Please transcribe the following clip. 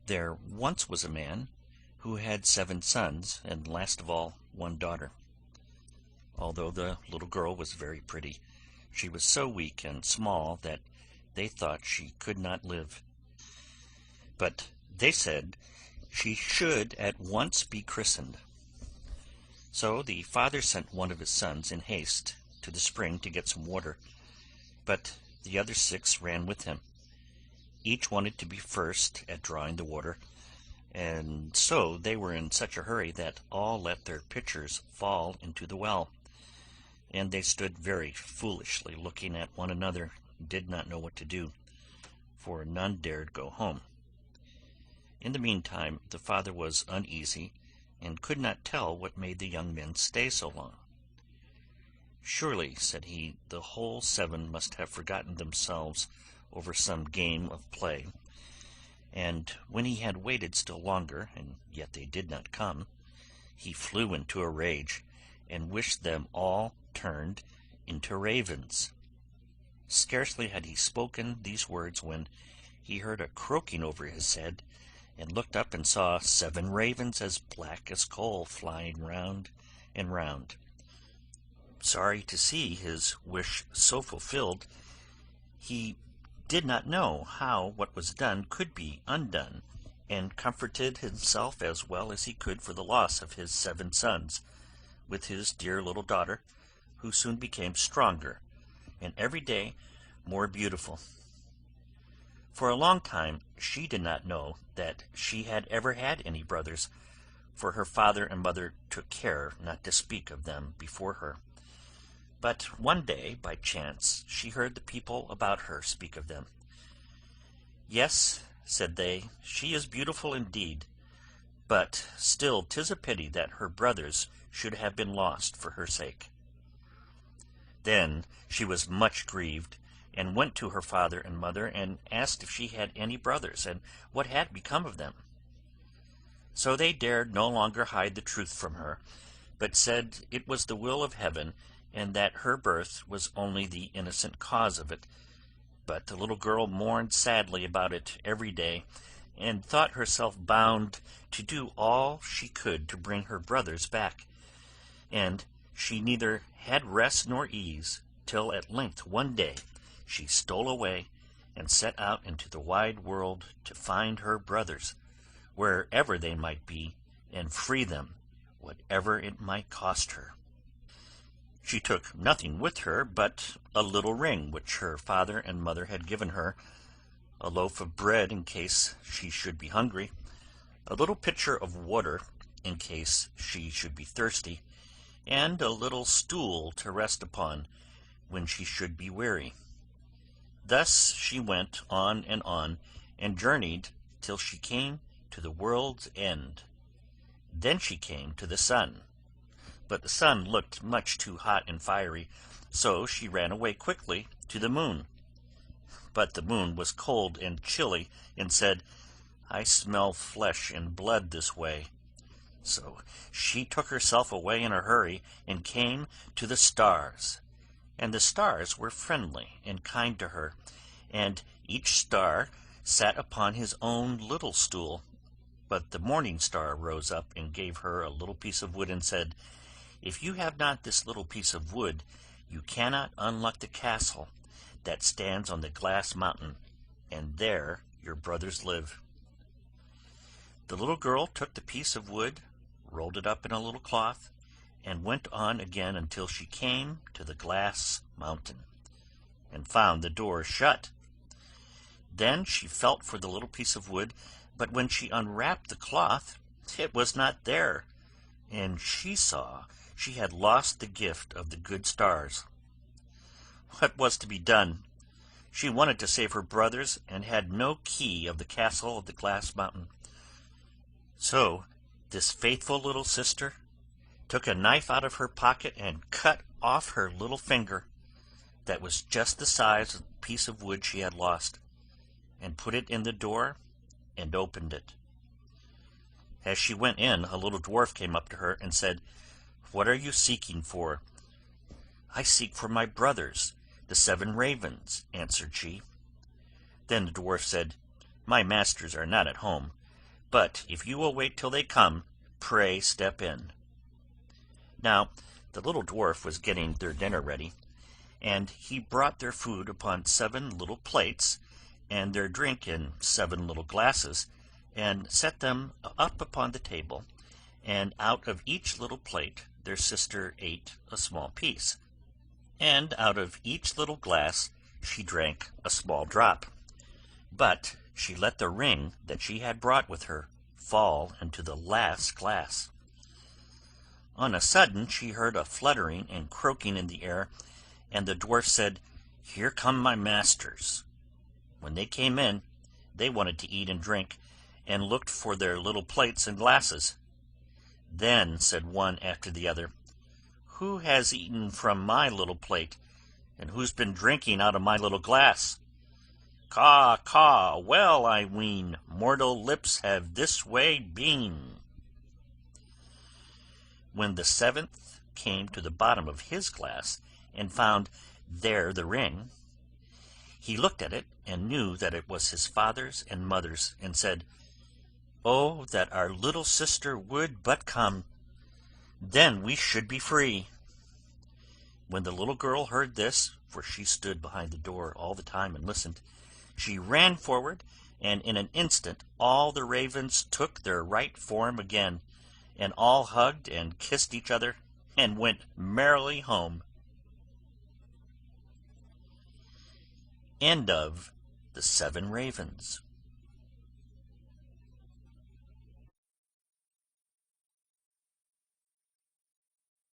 There once was a man who had 7 sons, and last of all 1 daughter. Although the little girl was very pretty, she was so weak and small that they thought she could not live. But they said she should at once be christened. So the father sent one of his sons in haste to the spring to get some water, but the other 6 ran with him. Each wanted to be first at drawing the water, and so they were in such a hurry that all let their pitchers fall into the well, and they stood very foolishly looking at one another, and did not know what to do, for none dared go home. In the meantime the father was uneasy, and could not tell what made the young men stay so long. "Surely," said he, "the whole 7 must have forgotten themselves over some game of play." And when he had waited still longer, and yet they did not come, he flew into a rage, and wished them all turned into ravens. Scarcely had he spoken these words when he heard a croaking over his head, and looked up and saw 7 ravens as black as coal flying round and round. Sorry to see his wish so fulfilled, he did not know how what was done could be undone, and comforted himself as well as he could for the loss of his 7 sons, with his dear little daughter, who soon became stronger, and every day more beautiful. For a long time she did not know that she had ever had any brothers, for her father and mother took care not to speak of them before her. But one day, by chance, she heard the people about her speak of them. "Yes," said they, "she is beautiful indeed, but still 'tis a pity that her brothers should have been lost for her sake." Then she was much grieved, and went to her father and mother, and asked if she had any brothers, and what had become of them. So they dared no longer hide the truth from her, but said it was the will of heaven, and that her birth was only the innocent cause of it. But the little girl mourned sadly about it every day, and thought herself bound to do all she could to bring her brothers back, and she neither had rest nor ease, till at length one day she stole away, and set out into the wide world to find her brothers, wherever they might be, and free them, whatever it might cost her. She took nothing with her but a little ring which her father and mother had given her, a loaf of bread in case she should be hungry, a little pitcher of water in case she should be thirsty, and a little stool to rest upon when she should be weary. Thus she went on, and journeyed till she came to the world's end. Then she came to the sun, but the sun looked much too hot and fiery, so she ran away quickly to the moon. But the moon was cold and chilly, and said, "I smell flesh and blood this way." So she took herself away in a hurry, and came to the stars. And the stars were friendly and kind to her, and each star sat upon his own little stool. But the morning star rose up and gave her a little piece of wood, and said, "If you have not this little piece of wood, you cannot unlock the castle that stands on the glass mountain, and there your brothers live." The little girl took the piece of wood, rolled it up in a little cloth, and went on again until she came to the glass mountain, and found the door shut. Then she felt for the little piece of wood, but when she unwrapped the cloth, it was not there, and she saw she had lost the gift of the good stars. What was to be done? She wanted to save her brothers, and had no key of the castle of the glass mountain. So this faithful little sister took a knife out of her pocket and cut off her little finger, that was just the size of the piece of wood she had lost, and put it in the door and opened it. As she went in, a little dwarf came up to her and said, "What are you seeking for?" "I seek for my brothers, the 7 ravens," answered she. Then the dwarf said, "My masters are not at home, but if you will wait till they come, pray step in." Now the little dwarf was getting their dinner ready, and he brought their food upon 7 little plates, and their drink in 7 little glasses, and set them up upon the table, and out of each little plate their sister ate a small piece, and out of each little glass she drank a small drop, but she let the ring that she had brought with her fall into the last glass. On a sudden she heard a fluttering and croaking in the air, and the dwarf said, "Here come my masters." When they came in, they wanted to eat and drink, and looked for their little plates and glasses. Then said one after the other, "Who has eaten from my little plate, and who's been drinking out of my little glass? Caw, caw, well I ween, mortal lips have this way been." When the 7th came to the bottom of his glass, and found there the ring, he looked at it, and knew that it was his father's and mother's, and said, "Oh, that our little sister would but come! Then we should be free." When the little girl heard this, for she stood behind the door all the time and listened, she ran forward, and in an instant all the ravens took their right form again, and all hugged and kissed each other, and went merrily home. End of The 7 Ravens.